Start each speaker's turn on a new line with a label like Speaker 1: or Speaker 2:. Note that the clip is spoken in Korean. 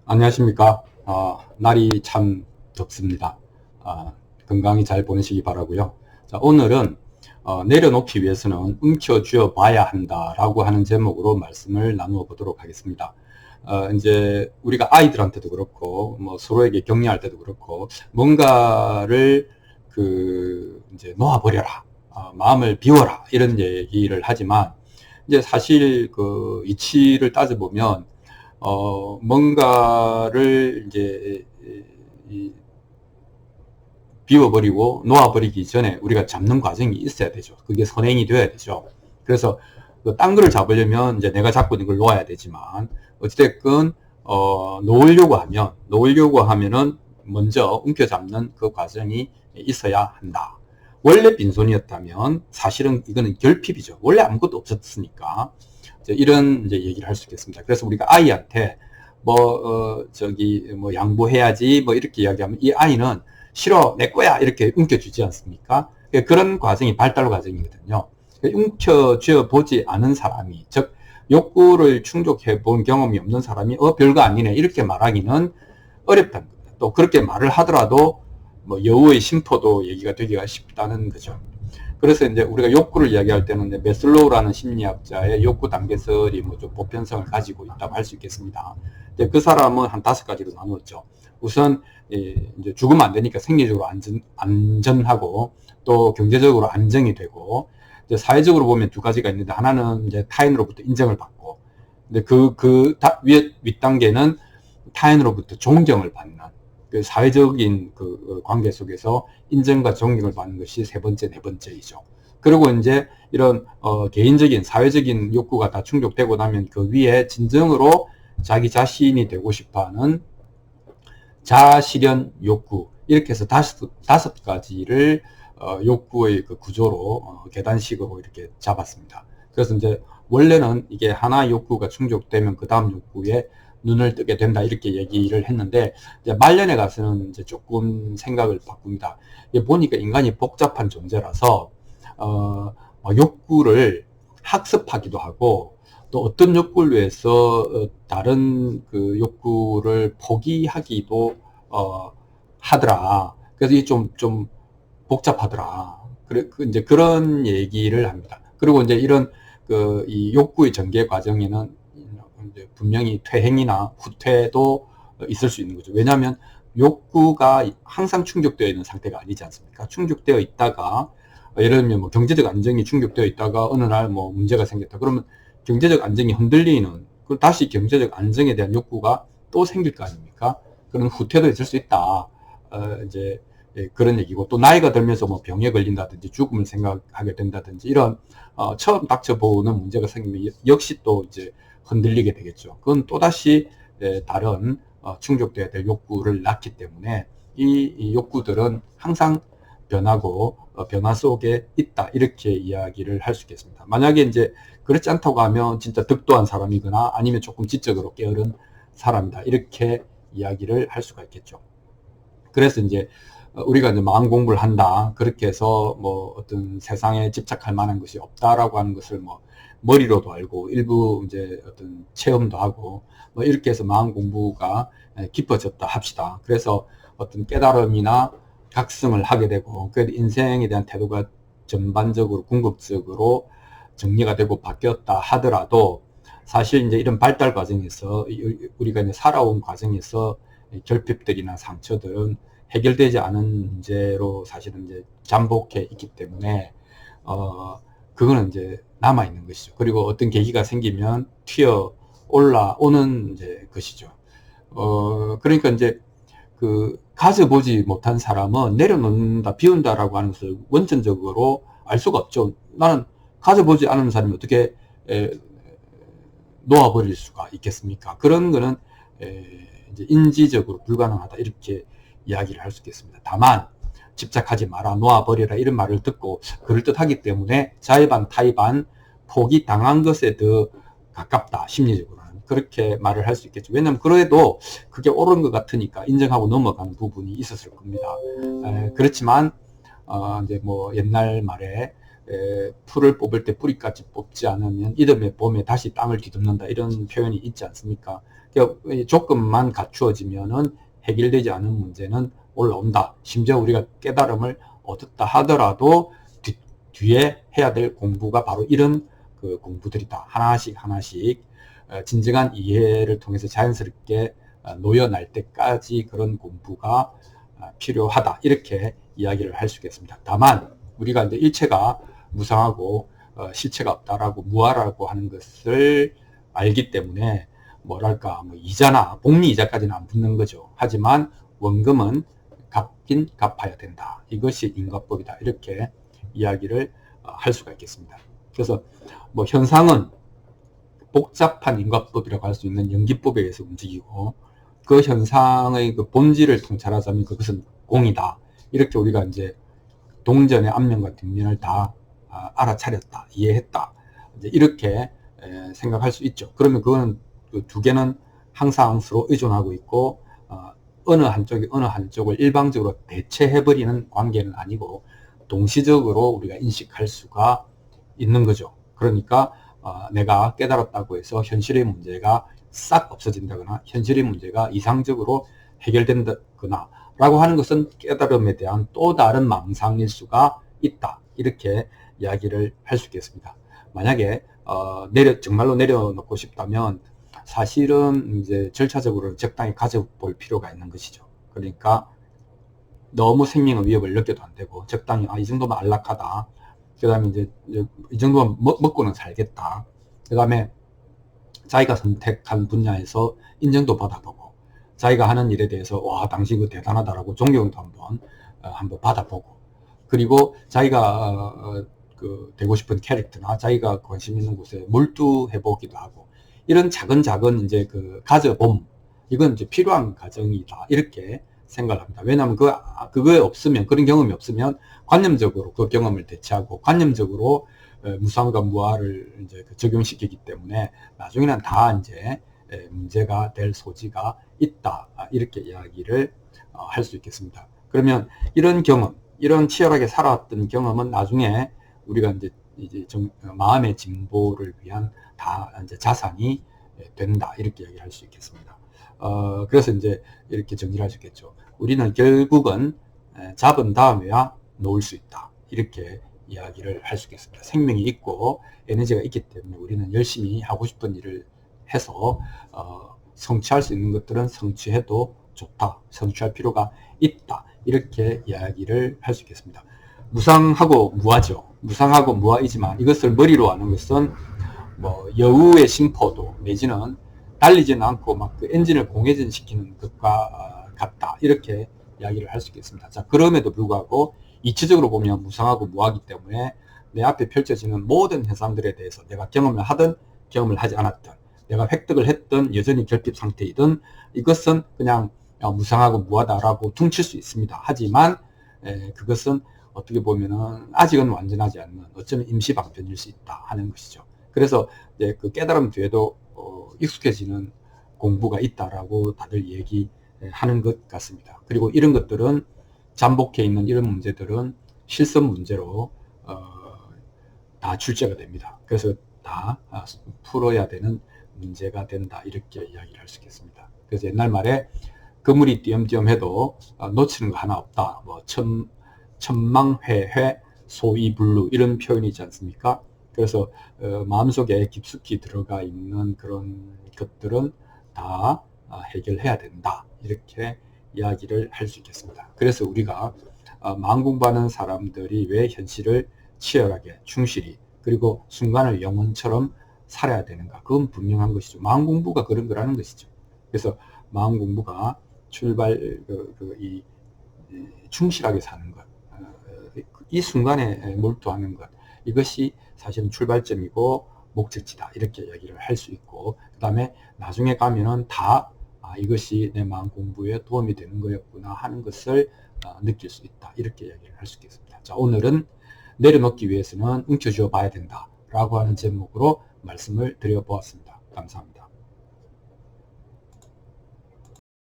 Speaker 1: 안녕하십니까. 날이 참 덥습니다. 건강히 잘 보내시기 바라고요. 자, 오늘은 내려놓기 위해서는 움켜쥐어 봐야 한다라고 하는 제목으로 말씀을 나누어 보도록 하겠습니다. 이제 우리가 아이들한테도 그렇고 뭐 서로에게 격려할 때도 그렇고 뭔가를 이제 놓아버려라, 마음을 비워라 이런 얘기를 하지만 이제 사실 그 이치를 따져보면 뭔가를 이제 비워버리고 놓아버리기 전에 우리가 잡는 과정이 있어야 되죠. 그게 선행이 되어야 되죠. 그래서 딴 거를 잡으려면 이제 내가 잡고 있는 걸 놓아야 되지만 어찌됐건 놓으려고 하면은 먼저 움켜잡는 그 과정이 있어야 한다. 원래 빈손이었다면 사실은 이거는 결핍이죠. 원래 아무것도 없었으니까 이런 이제 얘기를 할 수 있겠습니다. 그래서 우리가 아이한테 뭐 양보해야지 뭐 이렇게 이야기하면 이 아이는 싫어 내 거야 이렇게 움켜쥐지 않습니까? 그런 과정이 발달 과정이거든요. 움켜쥐어 보지 않은 사람이, 즉 욕구를 충족해 본 경험이 없는 사람이 별거 아니네 이렇게 말하기는 어렵다는 겁니다. 또 그렇게 말을 하더라도 뭐 여우의 심포도 얘기가 되기가 쉽다는 거죠. 그래서 이제 우리가 욕구를 이야기할 때는 이제 메슬로우라는 심리학자의 욕구 단계설이 뭐 좀 보편성을 가지고 있다고 할 수 있겠습니다. 그 사람은 한 5가지로 나누었죠. 우선 이제 죽으면 안 되니까 생리적으로 안전하고 또 경제적으로 안정이 되고, 이제 사회적으로 보면 2가지가 있는데 하나는 이제 타인으로부터 인정을 받고, 근데 윗단계는 타인으로부터 존경을 받는 그 사회적인 그 관계 속에서 인정과 존경을 받는 것이 3번째, 4번째이죠. 그리고 이제 이런 개인적인 사회적인 욕구가 다 충족되고 나면 그 위에 진정으로 자기 자신이 되고 싶어하는 자아실현 욕구, 이렇게 해서 5가지를 욕구의 그 구조로 계단식으로 이렇게 잡았습니다. 그래서 이제 원래는 이게 하나 욕구가 충족되면 그 다음 욕구에 눈을 뜨게 된다 이렇게 얘기를 했는데, 이제 말년에 가서는 이제 조금 생각을 바꿉니다. 보니까 인간이 복잡한 존재라서 욕구를 학습하기도 하고 또 어떤 욕구를 위해서 다른 그 욕구를 포기하기도 하더라. 그래서 이게 좀 복잡하더라. 그래, 이제 그런 얘기를 합니다. 그리고 이제 이런 이 욕구의 전개 과정에는 이제 분명히 퇴행이나 후퇴도 있을 수 있는 거죠. 왜냐하면 욕구가 항상 충족되어 있는 상태가 아니지 않습니까? 충족되어 있다가 예를 들면 뭐 경제적 안정이 충족되어 있다가 어느 날 뭐 문제가 생겼다. 그러면 경제적 안정이 흔들리는, 그 다시 경제적 안정에 대한 욕구가 또 생길 거 아닙니까? 그런 후퇴도 있을 수 있다. 이제 그런 얘기고, 또 나이가 들면서 뭐 병에 걸린다든지 죽음을 생각하게 된다든지 이런 처음 닥쳐보는 문제가 생기면 역시 또 이제 흔들리게 되겠죠. 그건 또다시 다른 충족돼야 될 욕구를 낳기 때문에 이 욕구들은 항상 변하고 변화 속에 있다 이렇게 이야기를 할 수 있겠습니다. 만약에 이제 그렇지 않다고 하면 진짜 득도한 사람이거나 아니면 조금 지적으로 게으른 사람이다 이렇게 이야기를 할 수가 있겠죠. 그래서 이제 우리가 이제 마음 공부를 한다 그렇게 해서 뭐 어떤 세상에 집착할 만한 것이 없다라고 하는 것을 뭐 머리로도 알고 일부 이제 어떤 체험도 하고 뭐 이렇게 해서 마음 공부가 깊어졌다 합시다. 그래서 어떤 깨달음이나 각성을 하게 되고, 그래도 인생에 대한 태도가 전반적으로 궁극적으로 정리가 되고 바뀌었다 하더라도 사실 이제 이런 발달 과정에서 우리가 이제 살아온 과정에서 결핍들이나 상처들은 해결되지 않은 문제로 사실은 이제 잠복해 있기 때문에 그거는 이제 남아 있는 것이죠. 그리고 어떤 계기가 생기면 튀어 올라오는 이제 것이죠. 그러니까 이제 가져보지 못한 사람은 내려놓는다, 비운다라고 하는 것을 원천적으로 알 수가 없죠. 나는 가져보지 않은 사람이 어떻게 놓아버릴 수가 있겠습니까? 그런 거는 이제 인지적으로 불가능하다 이렇게 이야기를 할 수 있겠습니다. 다만 집착하지 마라, 놓아버려라 이런 말을 듣고 그럴듯하기 때문에 자의반 타의반 포기 당한 것에 더 가깝다, 심리적으로는 그렇게 말을 할 수 있겠죠. 왜냐하면 그래도 그게 옳은 것 같으니까 인정하고 넘어가는 부분이 있었을 겁니다. 그렇지만 이제 뭐 옛날 말에 풀을 뽑을 때 뿌리까지 뽑지 않으면 이듬해 봄에 다시 땅을 뒤덮는다 이런 표현이 있지 않습니까? 그러니까 조건만 갖추어지면은 해결되지 않은 문제는 올라온다. 심지어 우리가 깨달음을 얻었다 하더라도 뒤에 해야 될 공부가 바로 이런 그 공부들이다. 하나씩 진정한 이해를 통해서 자연스럽게 놓여날 때까지 그런 공부가 필요하다. 이렇게 이야기를 할 수 있겠습니다. 다만 우리가 이제 일체가 무상하고 실체가 없다라고 무아라고 하는 것을 알기 때문에 뭐랄까 뭐 이자나 복리 이자까지는 안 붙는 거죠. 하지만 원금은 갚긴 갚아야 된다. 이것이 인과법이다. 이렇게 이야기를 할 수가 있겠습니다. 그래서 뭐 현상은 복잡한 인과법이라고 할 수 있는 연기법에 의해서 움직이고 그 현상의 그 본질을 통찰하자면 그것은 공이다. 이렇게 우리가 이제 동전의 앞면과 뒷면을 다 알아차렸다, 이해했다. 이제 이렇게 생각할 수 있죠. 그러면 그거는 그 두 개는 항상 서로 의존하고 있고 어느 한쪽이 어느 한쪽을 일방적으로 대체해버리는 관계는 아니고 동시적으로 우리가 인식할 수가 있는 거죠. 그러니까 내가 깨달았다고 해서 현실의 문제가 싹 없어진다거나 현실의 문제가 이상적으로 해결된다거나 라고 하는 것은 깨달음에 대한 또 다른 망상일 수가 있다. 이렇게 이야기를 할 수 있겠습니다. 만약에 정말로 내려놓고 싶다면 사실은 이제 절차적으로 적당히 가져볼 필요가 있는 것이죠. 그러니까 너무 생명의 위협을 느껴도 안 되고 적당히 이 정도면 안락하다. 그 다음에 이제 이 정도면 먹고는 살겠다. 그 다음에 자기가 선택한 분야에서 인정도 받아보고 자기가 하는 일에 대해서 와 당신 그 대단하다라고 존경도 한번 받아보고 그리고 자기가 그 되고 싶은 캐릭터나 자기가 관심 있는 곳에 몰두해 보기도 하고 이런 작은 이제 그 가져봄 이건 이제 필요한 과정이다 이렇게 생각을 합니다. 왜냐하면 그거에 없으면 그런 경험이 없으면 관념적으로 그 경험을 대체하고 관념적으로 무상과 무아를 이제 적용시키기 때문에 나중에는 다 이제 문제가 될 소지가 있다 이렇게 이야기를 할 수 있겠습니다. 그러면 이런 경험, 이런 치열하게 살아왔던 경험은 나중에 우리가 이제 마음의 진보를 위한 다 이제 자산이 된다 이렇게 이야기를 할 수 있겠습니다. 그래서 이제 이렇게 정리를 할 수 있겠죠. 우리는 결국은 잡은 다음에야 놓을 수 있다 이렇게 이야기를 할 수 있겠습니다. 생명이 있고 에너지가 있기 때문에 우리는 열심히 하고 싶은 일을 해서 성취할 수 있는 것들은 성취해도 좋다. 성취할 필요가 있다. 이렇게 이야기를 할 수 있겠습니다. 무상하고 무아죠. 무상하고 무아이지만 이것을 머리로 아는 것은 뭐 여우의 심포도 내지는 달리지는 않고 막 그 엔진을 공회전시키는 것과 같다. 이렇게 이야기를 할 수 있겠습니다. 자, 그럼에도 불구하고 이치적으로 보면 무상하고 무아하기 때문에 내 앞에 펼쳐지는 모든 현상들에 대해서 내가 경험을 하든 경험을 하지 않았든 내가 획득을 했든 여전히 결핍 상태이든 이것은 그냥 무상하고 무하다라고 퉁칠 수 있습니다. 하지만 그것은 어떻게 보면은 아직은 완전하지 않는 어쩌면 임시방편일 수 있다 하는 것이죠. 그래서 그 깨달음 뒤에도 익숙해지는 공부가 있다라고 다들 얘기하는 것 같습니다. 그리고 이런 것들은 잠복해 있는 이런 문제들은 실습 문제로 다 출제가 됩니다. 그래서 다 풀어야 되는 문제가 된다 이렇게 이야기를 할 수 있겠습니다. 그래서 옛날 말에 그물이 띄엄띄엄 해도 놓치는 거 하나 없다. 뭐 천망회회 소이불루 이런 표현이 있지 않습니까? 그래서 마음속에 깊숙이 들어가 있는 그런 것들은 다 해결해야 된다 이렇게 이야기를 할 수 있겠습니다. 그래서 우리가 마음 공부하는 사람들이 왜 현실을 치열하게 충실히 그리고 순간을 영혼처럼 살아야 되는가 그건 분명한 것이죠. 마음 공부가 그런 거라는 것이죠. 그래서 마음 공부가 이 충실하게 사는 것, 이 순간에 몰두하는 것 이것이 사실은 출발점이고 목적지다 이렇게 이야기를 할 수 있고 그 다음에 나중에 가면은 다 이것이 내 마음 공부에 도움이 되는 거였구나 하는 것을 느낄 수 있다 이렇게 이야기를 할 수 있겠습니다. 자, 오늘은 내려놓기 위해서는 움켜쥐어 봐야 된다 라고 하는 제목으로 말씀을 드려보았습니다. 감사합니다.